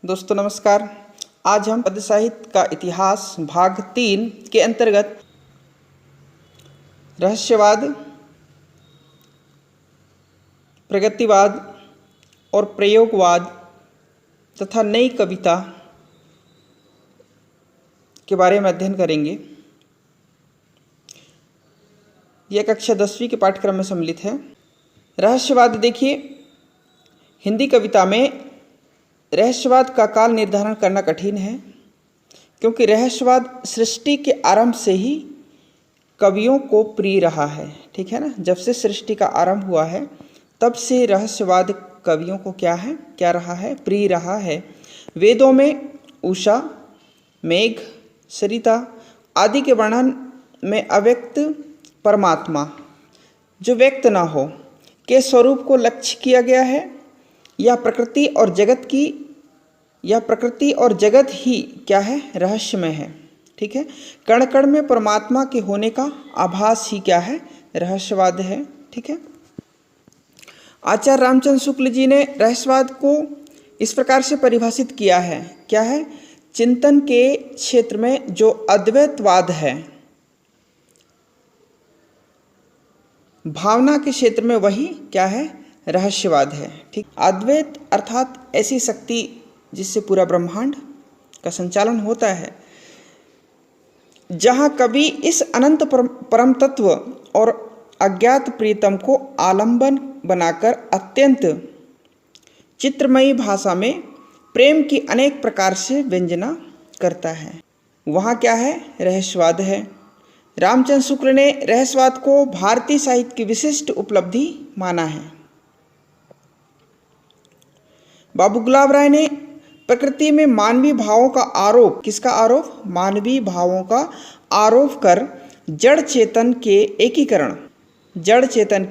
दोस्तों नमस्कार। आज हम पद्य साहित्य का इतिहास भाग 3 के अंतर्गत रहस्यवाद, प्रगतिवाद और प्रयोगवाद तथा नई कविता के बारे में अध्ययन करेंगे। यह कक्षा 10वीं के पाठ्यक्रम में सम्मिलित है। रहस्यवाद देखिए, हिंदी कविता में रहस्यवाद का काल निर्धारण करना कठिन है, क्योंकि रहस्यवाद सृष्टि के आरंभ से ही कवियों को प्रिय रहा है। ठीक है ना। जब से सृष्टि का आरंभ हुआ है तब से रहस्यवाद कवियों को क्या रहा है, प्रिय रहा है। वेदों में उषा, मेघ, सरिता आदि के वर्णन में अव्यक्त परमात्मा, जो व्यक्त न हो, के स्वरूप को लक्ष्य किया गया है। यह प्रकृति और जगत ही क्या है, रहस्यमय है। ठीक है। कण कण में परमात्मा के होने का आभास ही क्या है, रहस्यवाद है। ठीक है। आचार्य रामचंद्र शुक्ल जी ने रहस्यवाद को इस प्रकार से परिभाषित किया है। क्या है? चिंतन के क्षेत्र में जो अद्वैतवाद है, भावना के क्षेत्र में वही क्या है, रहस्यवाद है। ठीक। अद्वैत अर्थात ऐसी शक्ति जिससे पूरा ब्रह्मांड का संचालन होता है, जहाँ कभी इस अनंत परम तत्व और अज्ञात प्रीतम को आलंबन बनाकर अत्यंत चित्रमयी भाषा में प्रेम की अनेक प्रकार से व्यंजना करता है, वहाँ क्या है, रहस्यवाद है। रामचंद्र शुक्ल ने रहस्यवाद को भारतीय साहित्य की विशिष्ट उपलब्धि माना है। बाबू गुलाब राय ने प्रकृति में मानवीय भावों का आरोप, किसका आरोप, मानवीय भावों का आरोप कर जड़ चेतन के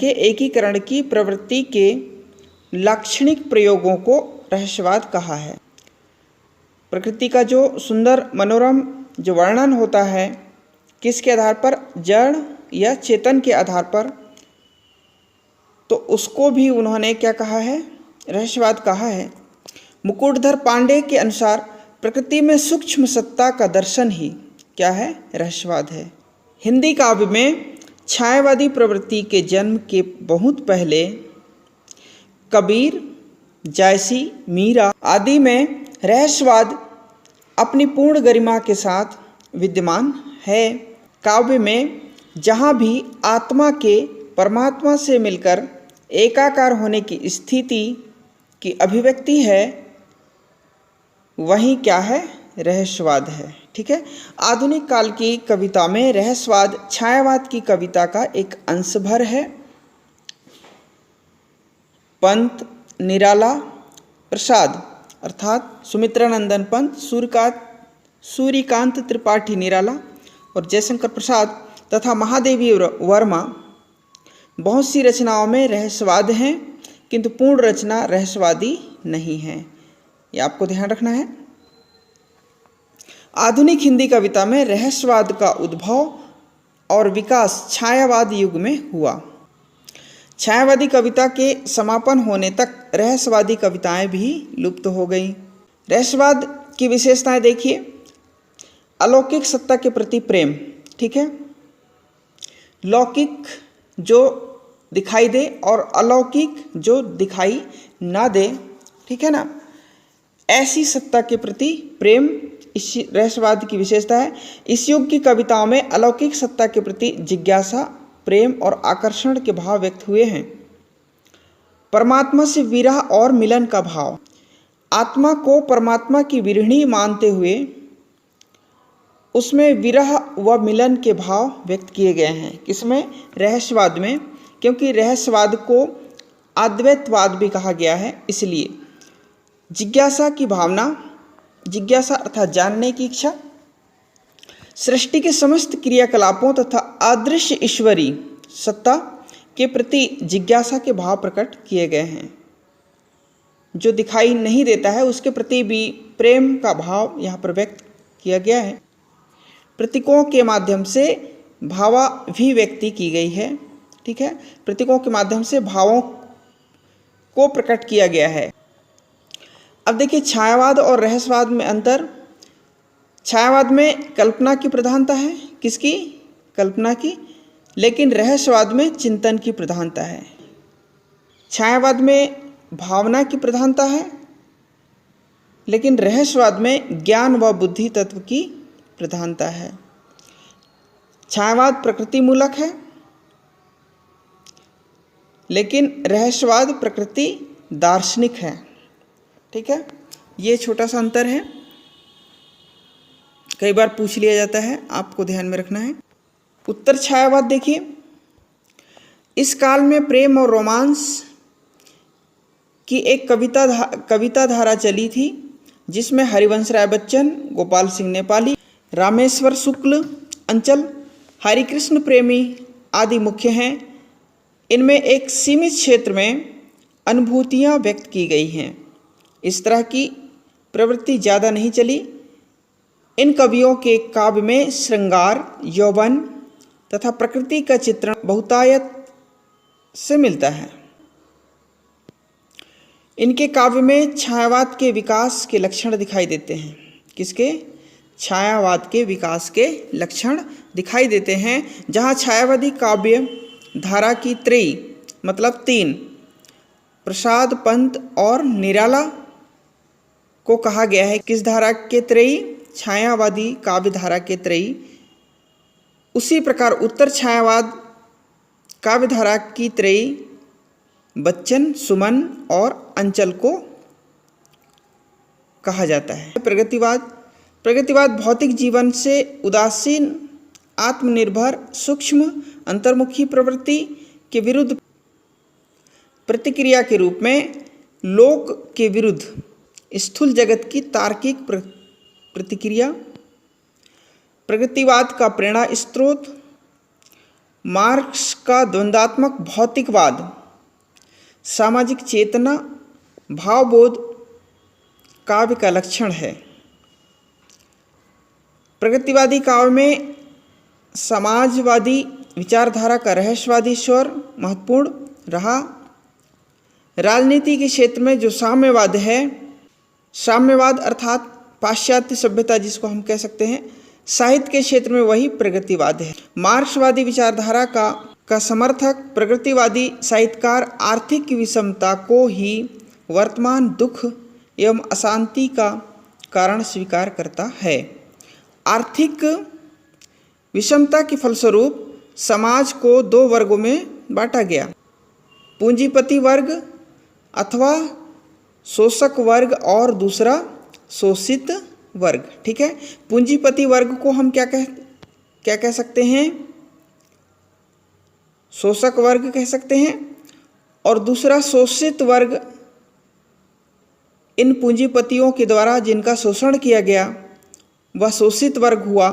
एकीकरण की प्रवृत्ति के लाक्षणिक प्रयोगों को रहस्यवाद कहा है। प्रकृति का जो सुंदर मनोरम जो वर्णन होता है, किसके आधार पर, जड़ या चेतन के आधार पर, तो उसको भी उन्होंने क्या कहा है, रहस्यवाद कहा है। मुकुटधर पांडे के अनुसार प्रकृति में सूक्ष्म सत्ता का दर्शन ही क्या है, रहस्यवाद है। हिंदी काव्य में छायावादी प्रवृत्ति के जन्म के बहुत पहले कबीर, जायसी, मीरा आदि में रहस्यवाद अपनी पूर्ण गरिमा के साथ विद्यमान है। काव्य में जहाँ भी आत्मा के परमात्मा से मिलकर एकाकार होने की स्थिति की अभिव्यक्ति है, वही क्या है, रहस्यवाद है। ठीक है। आधुनिक काल की कविता में रहस्यवाद छायावाद की कविता का एक अंश भर है। पंत, निराला, प्रसाद अर्थात सुमित्रानंदन पंत, सूर्यकांत त्रिपाठी निराला और जयशंकर प्रसाद तथा महादेवी वर्मा, बहुत सी रचनाओं में रहस्यवाद हैं, किंतु पूर्ण रचना रहस्यवादी नहीं है। ये आपको ध्यान रखना है। आधुनिक हिंदी कविता में रहस्यवाद का उद्भव और विकास छायावाद युग में हुआ। छायावादी कविता के समापन होने तक रहस्यवादी कविताएं भी लुप्त हो गईं। रहस्यवाद की विशेषताएं देखिए। अलौकिक सत्ता के प्रति प्रेम। ठीक है। लौकिक जो दिखाई दे और अलौकिक जो दिखाई ना दे। ठीक है ना। ऐसी सत्ता के प्रति प्रेम इस रहस्यवाद की विशेषता है। इस युग की कविताओं में अलौकिक सत्ता के प्रति जिज्ञासा, प्रेम और आकर्षण के भाव व्यक्त हुए हैं। परमात्मा से विरह और मिलन का भाव, आत्मा को परमात्मा की विरहिणी मानते हुए उसमें विरह व मिलन के भाव व्यक्त किए गए हैं। किसमें, रहस्यवाद में, क्योंकि रहस्यवाद को अद्वैतवाद भी कहा गया है। इसलिए जिज्ञासा की भावना, जिज्ञासा अर्थात जानने की इच्छा, सृष्टि के समस्त क्रियाकलापों तथा अदृश्य ईश्वरी सत्ता के प्रति जिज्ञासा के भाव प्रकट किए गए हैं। जो दिखाई नहीं देता है उसके प्रति भी प्रेम का भाव यहाँ पर व्यक्त किया गया है। प्रतीकों के माध्यम से भावाभिव्यक्ति की गई है। ठीक है। प्रतीकों के माध्यम से भावों को प्रकट किया गया है। अब देखिए छायावाद और रहस्यवाद में अंतर। छायावाद में कल्पना की प्रधानता है, किसकी? कल्पना की। लेकिन रहस्यवाद में चिंतन की प्रधानता है। छायावाद में भावना की प्रधानता है, लेकिन रहस्यवाद में ज्ञान व बुद्धि तत्व की प्रधानता है। छायावाद प्रकृति मूलक है, लेकिन रहस्यवाद प्रकृति दार्शनिक है। ठीक है, ये छोटा सा अंतर है, कई बार पूछ लिया जाता है, आपको ध्यान में रखना है। उत्तर छायावाद देखिए, इस काल में प्रेम और रोमांस की एक कविता धारा चली थी, जिसमें हरिवंश राय बच्चन, गोपाल सिंह नेपाली, रामेश्वर शुक्ल, अंचल, हरिकृष्ण प्रेमी आदि मुख्य हैं। इनमें एक सीमित क्षेत्र में अनुभूतियाँ व्यक्त की गई हैं। इस तरह की प्रवृत्ति ज़्यादा नहीं चली। इन कवियों के काव्य में श्रृंगार, यौवन तथा प्रकृति का चित्रण बहुतायत से मिलता है। इनके काव्य में छायावाद के विकास के लक्षण दिखाई देते हैं। किसके? छायावाद के विकास के लक्षण दिखाई देते हैं, जहाँ छायावादी काव्य धारा की त्रयी मतलब तीन, प्रसाद, पंत और निराला को कहा गया है। किस धारा के त्रयी? छायावादी काव्य धारा के त्रयी। उसी प्रकार उत्तर छायावाद काव्य धारा की त्रयी बच्चन, सुमन और अंचल को कहा जाता है। प्रगतिवाद भौतिक जीवन से उदासीन, आत्मनिर्भर, सूक्ष्म, अंतर्मुखी प्रवृत्ति के विरुद्ध प्रतिक्रिया के रूप में लोक के विरुद्ध स्थूल जगत की तार्किक प्रतिक्रिया, प्रगतिवाद का प्रेरणा स्रोत, मार्क्स का द्वंद्वात्मक भौतिकवाद, सामाजिक चेतना, भावबोध काव्य का लक्षण है। प्रगतिवादी काव्य में समाजवादी विचारधारा का रहस्यवादी स्वर महत्वपूर्ण रहा। राजनीति के क्षेत्र में जो साम्यवाद है, साम्यवाद अर्थात पाश्चात्य सभ्यता जिसको हम कह सकते हैं, साहित्य के क्षेत्र में वही प्रगतिवाद है। मार्क्सवादी विचारधारा का समर्थक प्रगतिवादी साहित्यकार आर्थिक विषमता को ही वर्तमान दुख एवं अशांति का कारण स्वीकार करता है। आर्थिक विषमता के फलस्वरूप समाज को दो वर्गों में बांटा गया, पूंजीपति वर्ग अथवा शोषक वर्ग और दूसरा शोषित वर्ग। ठीक है, पूंजीपति वर्ग को हम क्या कह सकते हैं? शोषक वर्ग कह सकते हैं, और दूसरा शोषित वर्ग इन पूंजीपतियों के द्वारा जिनका शोषण किया गया वह शोषित वर्ग हुआ,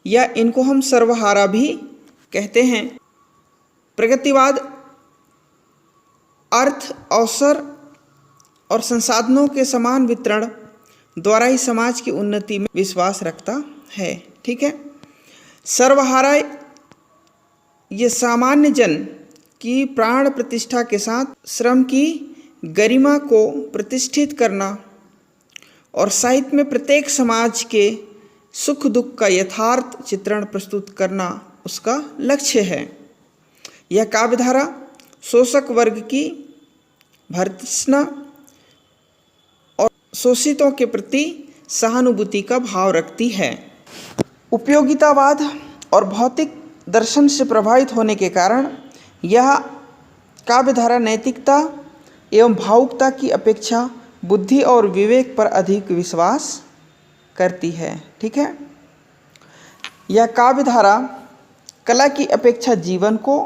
या इनको हम सर्वहारा भी कहते हैं। प्रगतिवाद अर्थ, अवसर और संसाधनों के समान वितरण द्वारा ही समाज की उन्नति में विश्वास रखता है। ठीक है, सर्वहारा ये सामान्य जन की प्राण प्रतिष्ठा के साथ श्रम की गरिमा को प्रतिष्ठित करना और साहित्य में प्रत्येक समाज के सुख दुख का यथार्थ चित्रण प्रस्तुत करना उसका लक्ष्य है। यह काव्यधारा शोषक वर्ग की भर्त्सना और शोषितों के प्रति सहानुभूति का भाव रखती है। उपयोगितावाद और भौतिक दर्शन से प्रभावित होने के कारण यह काव्यधारा नैतिकता एवं भावुकता की अपेक्षा बुद्धि और विवेक पर अधिक विश्वास करती है। ठीक है, यह काव्यधारा कला की अपेक्षा जीवन को,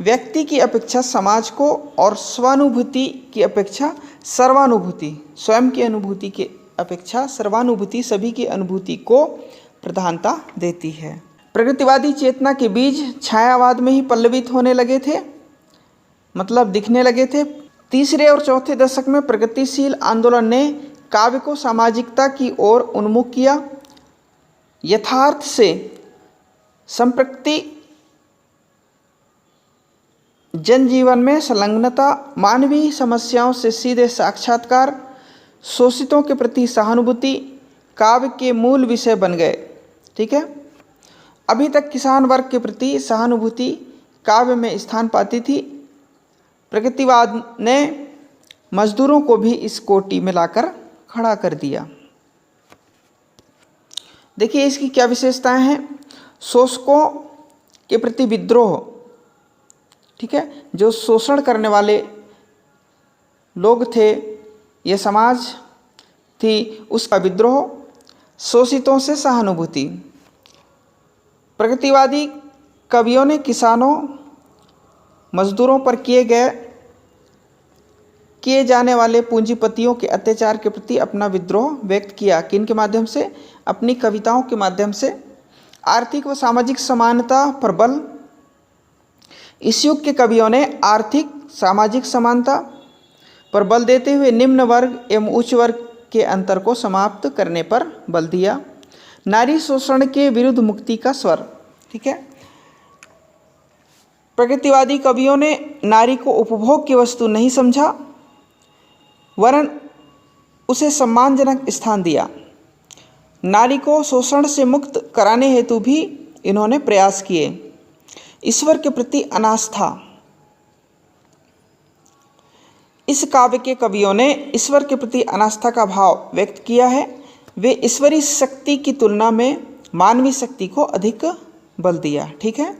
व्यक्ति की अपेक्षा समाज को और स्वानुभूति की अपेक्षा सर्वानुभूति, स्वयं की अनुभूति की अपेक्षा सर्वानुभूति, सभी की अनुभूति को प्रधानता देती है। प्रगतिवादी चेतना के बीज छायावाद में ही पल्लवित होने लगे थे, मतलब दिखने लगे थे। तीसरे और चौथे दशक में प्रगतिशील आंदोलन ने काव्य को सामाजिकता की ओर उन्मुख किया। यथार्थ से संप्रति, जनजीवन में संलग्नता, मानवीय समस्याओं से सीधे साक्षात्कार, शोषितों के प्रति सहानुभूति काव्य के मूल विषय बन गए। ठीक है, अभी तक किसान वर्ग के प्रति सहानुभूति काव्य में स्थान पाती थी। प्रगतिवाद ने मजदूरों को भी इस कोटि में लाकर खड़ा कर दिया। देखिए इसकी क्या विशेषताएं हैं। शोषकों के प्रति विद्रोह, ठीक है, जो शोषण करने वाले लोग थे, यह समाज थी, उसका विद्रोह। शोषितों से सहानुभूति। प्रगतिवादी कवियों ने किसानों मजदूरों पर किए जाने वाले पूंजीपतियों के अत्याचार के प्रति अपना विद्रोह व्यक्त किया। किन के माध्यम से? अपनी कविताओं के माध्यम से। आर्थिक व सामाजिक समानता पर बल। इस युग के कवियों ने आर्थिक सामाजिक समानता पर बल देते हुए निम्न वर्ग एवं उच्च वर्ग के अंतर को समाप्त करने पर बल दिया। नारी शोषण के विरुद्ध मुक्ति का स्वर। ठीक है, प्रगतिवादी कवियों ने नारी को उपभोग की वस्तु नहीं समझा, वरन उसे सम्मानजनक स्थान दिया। नारी को शोषण से मुक्त कराने हेतु भी इन्होंने प्रयास किए। ईश्वर के प्रति अनास्था। इस काव्य के कवियों ने ईश्वर के प्रति अनास्था का भाव व्यक्त किया है। वे ईश्वरीय शक्ति की तुलना में मानवीय शक्ति को अधिक बल दिया। ठीक है,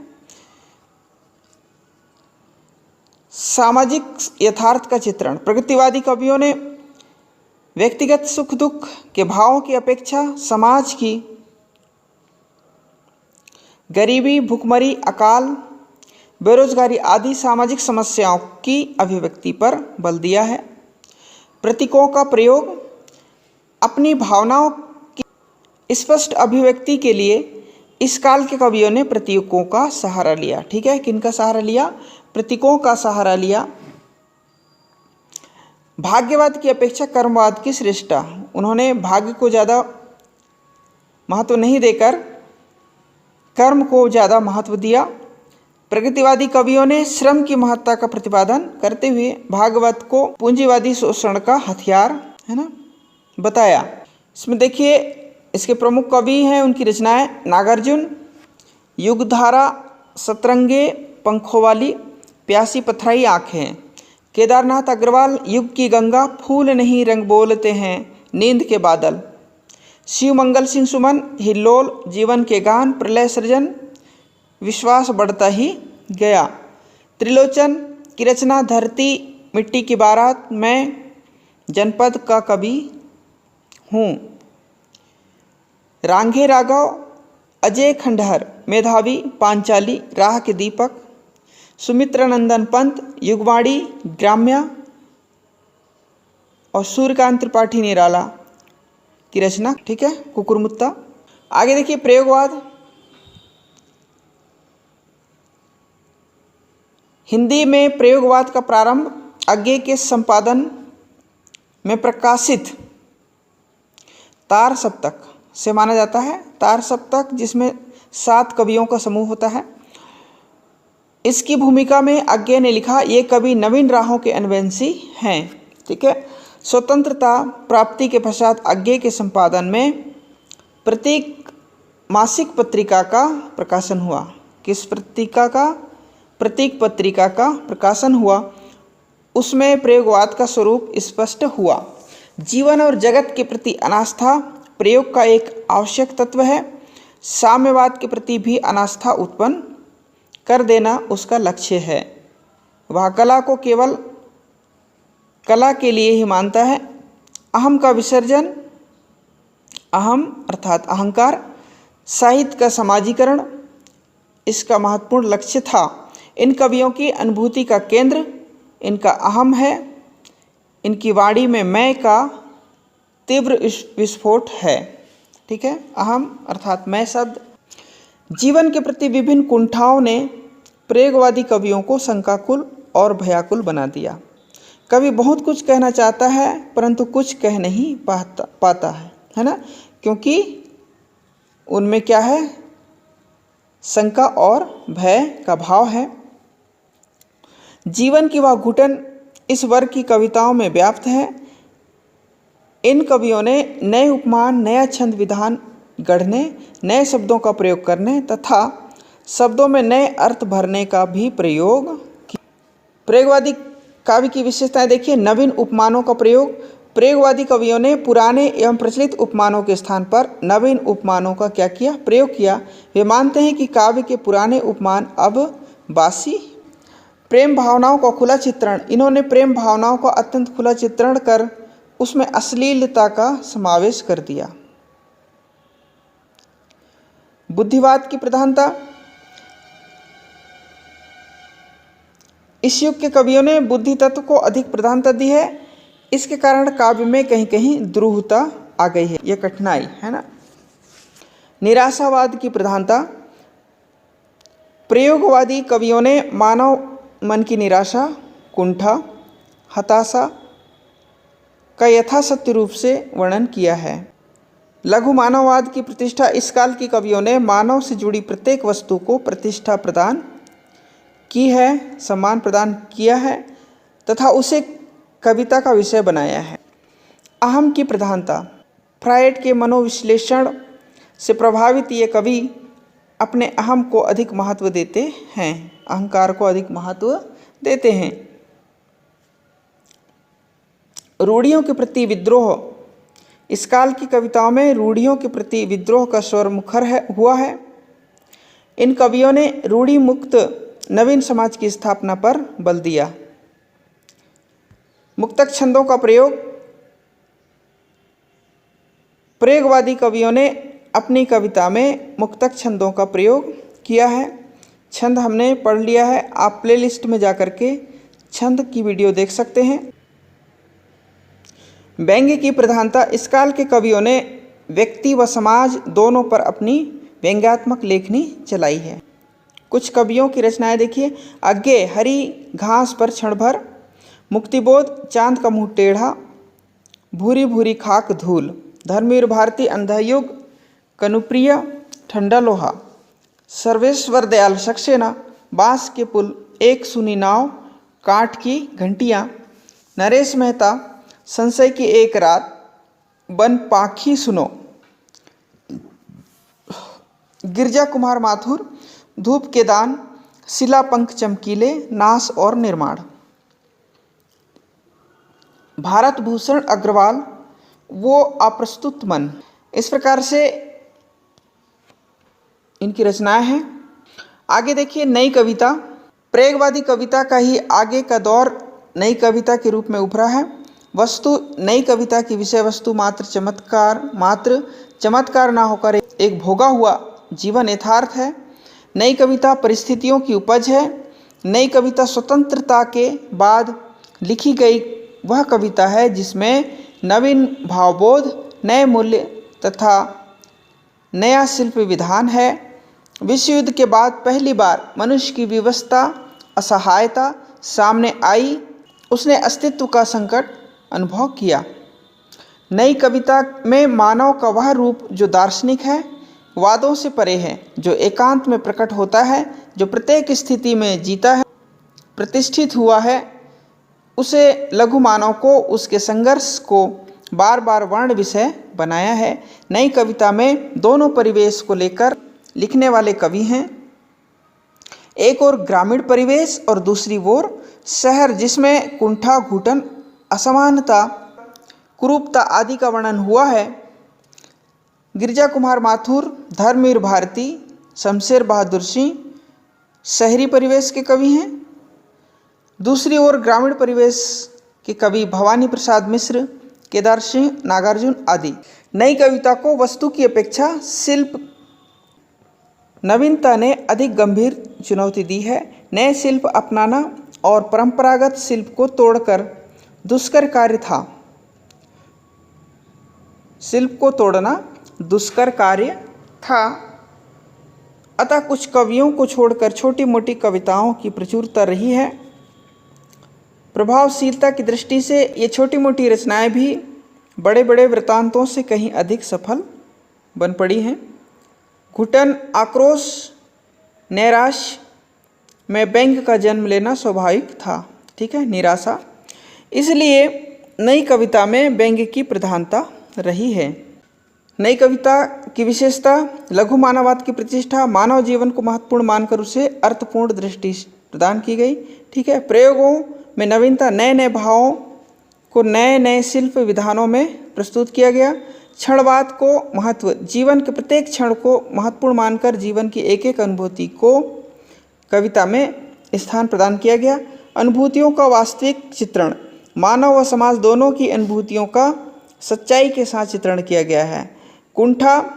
सामाजिक यथार्थ का चित्रण। प्रगतिवादी कवियों ने व्यक्तिगत सुख दुख के भावों की अपेक्षा समाज की गरीबी, भूखमरी, अकाल, बेरोजगारी आदि सामाजिक समस्याओं की अभिव्यक्ति पर बल दिया है। प्रतीकों का प्रयोग। अपनी भावनाओं की स्पष्ट अभिव्यक्ति के लिए इस काल के कवियों ने प्रतीकों का सहारा लिया। ठीक है, किनका सहारा लिया? प्रतीकों का सहारा लिया। भाग्यवाद की अपेक्षा कर्मवाद की श्रेष्ठता। उन्होंने भाग्य को ज़्यादा महत्व नहीं देकर कर्म को ज़्यादा महत्व दिया। प्रगतिवादी कवियों ने श्रम की महत्ता का प्रतिपादन करते हुए भाग्यवाद को पूंजीवादी शोषण का हथियार, है ना, बताया। इसमें देखिए इसके प्रमुख कवि हैं, उनकी रचनाएं। नागार्जुन, युगधारा, सतरंगे पंखों वाली, प्यासी पथराई आँखें। केदारनाथ अग्रवाल, युग की गंगा, फूल नहीं रंग बोलते हैं, नींद के बादल। शिव मंगल सिंह सुमन, हिल्लोल, जीवन के गान, प्रलय सृजन, विश्वास बढ़ता ही गया। त्रिलोचन की रचना धरती मिट्टी की बारात, मैं जनपद का कवि हूँ। रांघे राघव, अजय खंडहर, मेधावी, पांचाली, राह के दीपक, सुमित्रानंदन पंत, युगवाणी, ग्राम्या और सूर्यकांत त्रिपाठी निराला की रचना। ठीक है, कुकुरमुत्ता। आगे देखिए प्रयोगवाद। हिंदी में प्रयोगवाद का प्रारंभ अज्ञे के संपादन में प्रकाशित तार सप्तक से माना जाता है। तार सप्तक जिसमें 7 कवियों का समूह होता है। इसकी भूमिका में अज्ञे ने लिखा, ये कवि नवीन राहों के अन्वेषी हैं। ठीक है, स्वतंत्रता प्राप्ति के पश्चात अज्ञे के संपादन में प्रतीक मासिक पत्रिका का प्रकाशन हुआ। किस पत्रिका का? प्रतीक पत्रिका का प्रकाशन हुआ। उसमें प्रयोगवाद का स्वरूप स्पष्ट हुआ। जीवन और जगत के प्रति अनास्था प्रयोग का एक आवश्यक तत्व है। साम्यवाद के प्रति भी अनास्था उत्पन्न कर देना उसका लक्ष्य है। वह कला को केवल कला के लिए ही मानता है। अहम का विसर्जन, अहम अर्थात अहंकार, साहित्य का समाजीकरण इसका महत्वपूर्ण लक्ष्य था। इन कवियों की अनुभूति का केंद्र इनका अहम है। इनकी वाणी में मैं का तीव्र विस्फोट है। ठीक है, अहम अर्थात मैं शब्द। जीवन के प्रति विभिन्न कुंठाओं ने प्रयोगवादी कवियों को शंकाकुल और भयाकुल बना दिया। कवि बहुत कुछ कहना चाहता है परंतु कुछ कह नहीं पाता है ना, क्योंकि उनमें क्या है? शंका और भय का भाव है। जीवन की वह घुटन इस वर्ग की कविताओं में व्याप्त है। इन कवियों ने नए उपमान, नया छंद विधान गढ़ने, नए शब्दों का प्रयोग करने तथा शब्दों में नए अर्थ भरने का भी प्रयोग किया। प्रयोगवादी काव्य की विशेषताएं देखिए। नवीन उपमानों का प्रयोग। प्रयोगवादी कवियों ने पुराने एवं प्रचलित उपमानों के स्थान पर नवीन उपमानों का क्या किया? प्रयोग किया। वे मानते हैं कि काव्य के पुराने उपमान अब बासी। प्रेम भावनाओं का खुला चित्रण। इन्होंने प्रेम भावनाओं का अत्यंत खुला चित्रण कर उसमें अश्लीलता का समावेश कर दिया। बुद्धिवाद की प्रधानता। इस युग के कवियों ने बुद्धि तत्व को अधिक प्रधानता दी है। इसके कारण काव्य में कहीं कहीं दुरूहता आ गई है, यह कठिनाई है ना। निराशावाद की प्रधानता। प्रयोगवादी कवियों ने मानव मन की निराशा, कुंठा, हताशा का यथासत्य रूप से वर्णन किया है। लघु मानववाद की प्रतिष्ठा। इस काल के कवियों ने मानव से जुड़ी प्रत्येक वस्तु को प्रतिष्ठा प्रदान की है, सम्मान प्रदान किया है तथा उसे कविता का विषय बनाया है। अहम की प्रधानता। फ्रायड के मनोविश्लेषण से प्रभावित ये कवि अपने अहम को अधिक महत्व देते हैं, अहंकार को अधिक महत्व देते हैं। रूढ़ियों के प्रति विद्रोह। इस काल की कविताओं में रूढ़ियों के प्रति विद्रोह का स्वर मुखर हुआ है। इन कवियों ने रूढ़ि मुक्त नवीन समाज की स्थापना पर बल दिया। मुक्तक छंदों का प्रयोग। प्रयोगवादी कवियों ने अपनी कविता में मुक्तक छंदों का प्रयोग किया है। छंद हमने पढ़ लिया है, आप प्लेलिस्ट में जाकर के छंद की वीडियो देख सकते हैं। व्यंग्य की प्रधानता। इस काल के कवियों ने व्यक्ति व समाज दोनों पर अपनी व्यंग्यात्मक लेखनी चलाई है। कुछ कवियों की रचनाएं देखिए। अज्ञे हरी घास पर क्षण भर, मुक्तिबोध चांद का मुंह टेढ़ा, भूरी भूरी खाक धूल, धर्मवीर भारती अंधयुग, कनुप्रिय ठंडा लोहा, सर्वेश्वर दयाल सक्सेना, बांस के पुल, एक सुनी नाव, काठ की घंटियाँ, नरेश मेहता, संशय की एक रात, बन पाखी सुनो, गिरजा कुमार माथुर, धूप के दान, शिला पंख चमकीले, नाश और निर्माण। भारत भूषण अग्रवाल, वो अप्रस्तुत मन। इस प्रकार से इनकी रचनाएं हैं। आगे देखिए नई कविता। प्रयोगवादी कविता का ही आगे का दौर नई कविता के रूप में उभरा है। वस्तु नई कविता की विषय वस्तु मात्र चमत्कार ना होकर एक भोगा हुआ जीवन यथार्थ है। नई कविता परिस्थितियों की उपज है। नई कविता स्वतंत्रता के बाद लिखी गई वह कविता है जिसमें नवीन भावबोध, नए मूल्य तथा नया शिल्प विधान है। विश्व युद्ध के बाद पहली बार मनुष्य की विवशता, असहायता सामने आई। उसने अस्तित्व का संकट अनुभव किया। नई कविता में मानव का वह रूप जो दार्शनिक है, वादों से परे है, जो एकांत में प्रकट होता है, जो प्रत्येक स्थिति में जीता है, प्रतिष्ठित हुआ है, उसे लघु मानव को उसके संघर्ष को बार बार वर्ण विषय बनाया है। नई कविता में दोनों परिवेश को लेकर लिखने वाले कवि हैं। एक और ग्रामीण परिवेश और दूसरी ओर शहर, जिसमें कुंठा, घुटन, असमानता, कुरूपता आदि का वर्णन हुआ है। गिरजा कुमार माथुर, धर्मवीर भारती, शमशेर बहादुर सिंह शहरी परिवेश के कवि हैं। दूसरी ओर ग्रामीण परिवेश के कवि भवानी प्रसाद मिश्र, केदार सिंह, नागार्जुन आदि। नई कविता को वस्तु की अपेक्षा शिल्प नवीनता ने अधिक गंभीर चुनौती दी है। नए शिल्प अपनाना और परंपरागत शिल्प को तोड़कर दुष्कर कार्य था। शिल्प को तोड़ना दुष्कर कार्य था। अतः कुछ कवियों को छोड़कर छोटी मोटी कविताओं की प्रचुरता रही है। प्रभावशीलता की दृष्टि से ये छोटी मोटी रचनाएं भी बड़े बड़े वृत्तांतों से कहीं अधिक सफल बन पड़ी हैं। घुटन, आक्रोश, नैराश्य में व्यंग्य का जन्म लेना स्वाभाविक था। ठीक है, निराशा। इसलिए नई कविता में व्यंग्य की प्रधानता रही है। नई कविता की विशेषता लघु मानववाद की प्रतिष्ठा, मानव जीवन को महत्वपूर्ण मानकर उसे अर्थपूर्ण दृष्टि प्रदान की गई। ठीक है। प्रयोगों में नवीनता, नए नए भावों को नए नए शिल्प विधानों में प्रस्तुत किया गया। क्षणवाद को महत्व, जीवन के प्रत्येक क्षण को महत्वपूर्ण मानकर जीवन की एक एक अनुभूति को कविता में स्थान प्रदान किया गया। अनुभूतियों का वास्तविक चित्रण, मानव व समाज दोनों की अनुभूतियों का सच्चाई के साथ चित्रण किया गया है। कुंठा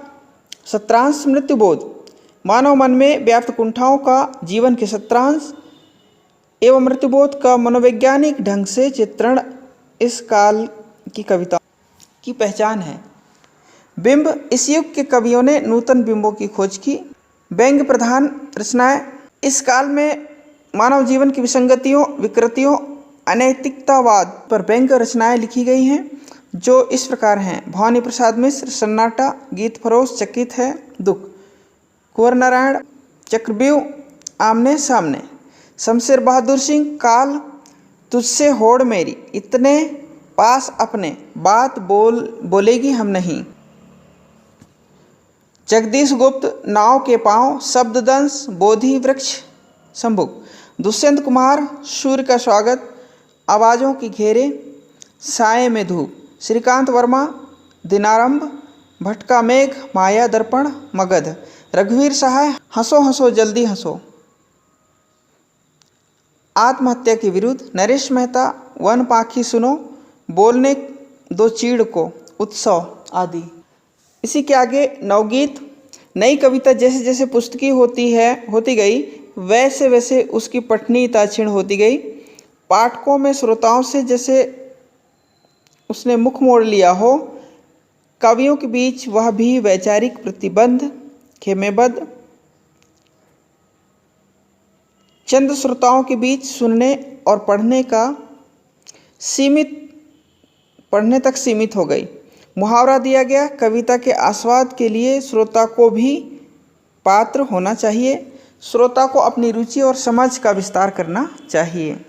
सत्रांश मृत्युबोध, मानव मन में व्याप्त कुंठाओं का जीवन के सत्रांश एवं मृत्युबोध का मनोवैज्ञानिक ढंग से चित्रण इस काल की कविता की पहचान है। बिंब, इस युग के कवियों ने नूतन बिंबों की खोज की। व्यंग्य प्रधान रचनाएं, इस काल में मानव जीवन की विसंगतियों, विकृतियों, अनैतिकतावाद पर व्यंग्य रचनाएं लिखी गई हैं जो इस प्रकार हैं। भवानी प्रसाद मिश्र, सन्नाटा, गीत फरोश, चकित है दुख, कुंवर नारायण, चक्रव्यूह, आमने सामने, शमशेर बहादुर सिंह, काल, तुझसे होड़ मेरी, इतने पास अपने, बात बोलेगी हम नहीं, जगदीश गुप्त, नाव के पांव, शब्ददंश, बोधि वृक्ष, संभुक, दुष्यंत कुमार, सूर्य का स्वागत, आवाज़ों की घेरे, साए में धूप, श्रीकांत वर्मा, दिनारंभ, भटका मेघ, माया दर्पण, मगध, रघुवीर सहाय, हंसो हंसो जल्दी हंसो, आत्महत्या के विरुद्ध, नरेश मेहता, वन पाखी सुनो, बोलने दो चीड़ को, उत्सव आदि। इसी के आगे नवगीत। नई कविता जैसे जैसे पुस्तकी होती गई वैसे वैसे उसकी पठनीयता क्षीण होती गई। पाठकों में श्रोताओं से जैसे उसने मुख मोड़ लिया हो। कवियों के बीच वह भी वैचारिक प्रतिबंध खेमेबद्ध, चंद श्रोताओं के बीच सुनने और पढ़ने तक सीमित हो गई। मुहावरा दिया गया, कविता के आस्वाद के लिए श्रोता को भी पात्र होना चाहिए। श्रोता को अपनी रुचि और समझ का विस्तार करना चाहिए।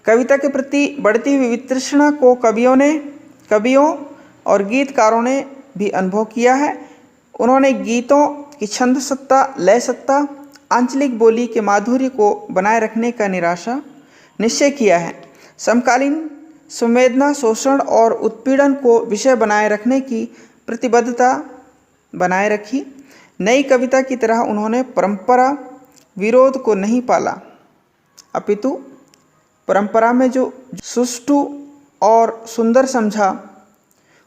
कविता के प्रति बढ़ती हुई वितृष्णा को कवियों और गीतकारों ने भी अनुभव किया है। उन्होंने गीतों की छंद सत्ता, लय सत्ता, आंचलिक बोली के माधुर्य को बनाए रखने का निश्चय किया है। समकालीन संवेदना, शोषण और उत्पीड़न को विषय बनाए रखने की प्रतिबद्धता बनाए रखी। नई कविता की तरह उन्होंने परंपरा विरोध को नहीं पाला, अपितु परंपरा में जो सुष्ठु और सुंदर समझा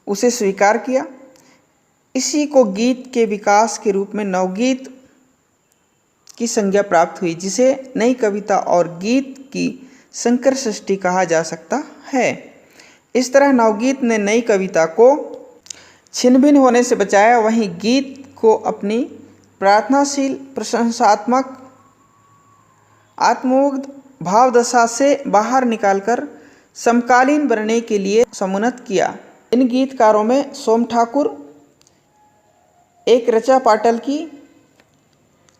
उसे स्वीकार किया। इसी को गीत के विकास के रूप में नवगीत की संज्ञा प्राप्त हुई, जिसे नई कविता और गीत की संकर सृष्टि कहा जा सकता है। इस तरह नवगीत ने नई कविता को छिन्न-भिन्न होने से बचाया, वहीं गीत को अपनी प्रार्थनाशील, प्रशंसात्मक, आत्ममुग्ध भावदशा से बाहर निकालकर समकालीन बनने के लिए समुन्नत किया। इन गीतकारों में सोम ठाकुर, एक ऋचा पाटल की,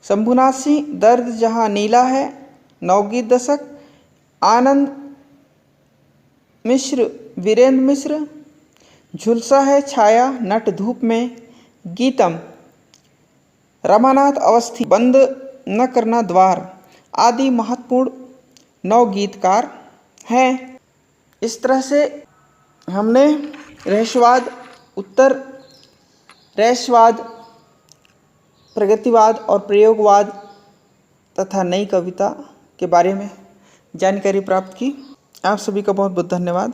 शंभुनाथ सिंह, दर्द जहाँ नीला है, नवगीत दशक, आनंद मिश्र, वीरेंद्र मिश्र, झुलसा है छाया, नट धूप में, गीतम, रमानाथ अवस्थी, बंद न करना द्वार आदि महत्वपूर्ण नवगीतकार हैं। इस तरह से हमने रहस्यवाद, उत्तर रहस्यवाद, प्रगतिवाद और प्रयोगवाद तथा नई कविता के बारे में जानकारी प्राप्त की। आप सभी का बहुत बहुत धन्यवाद।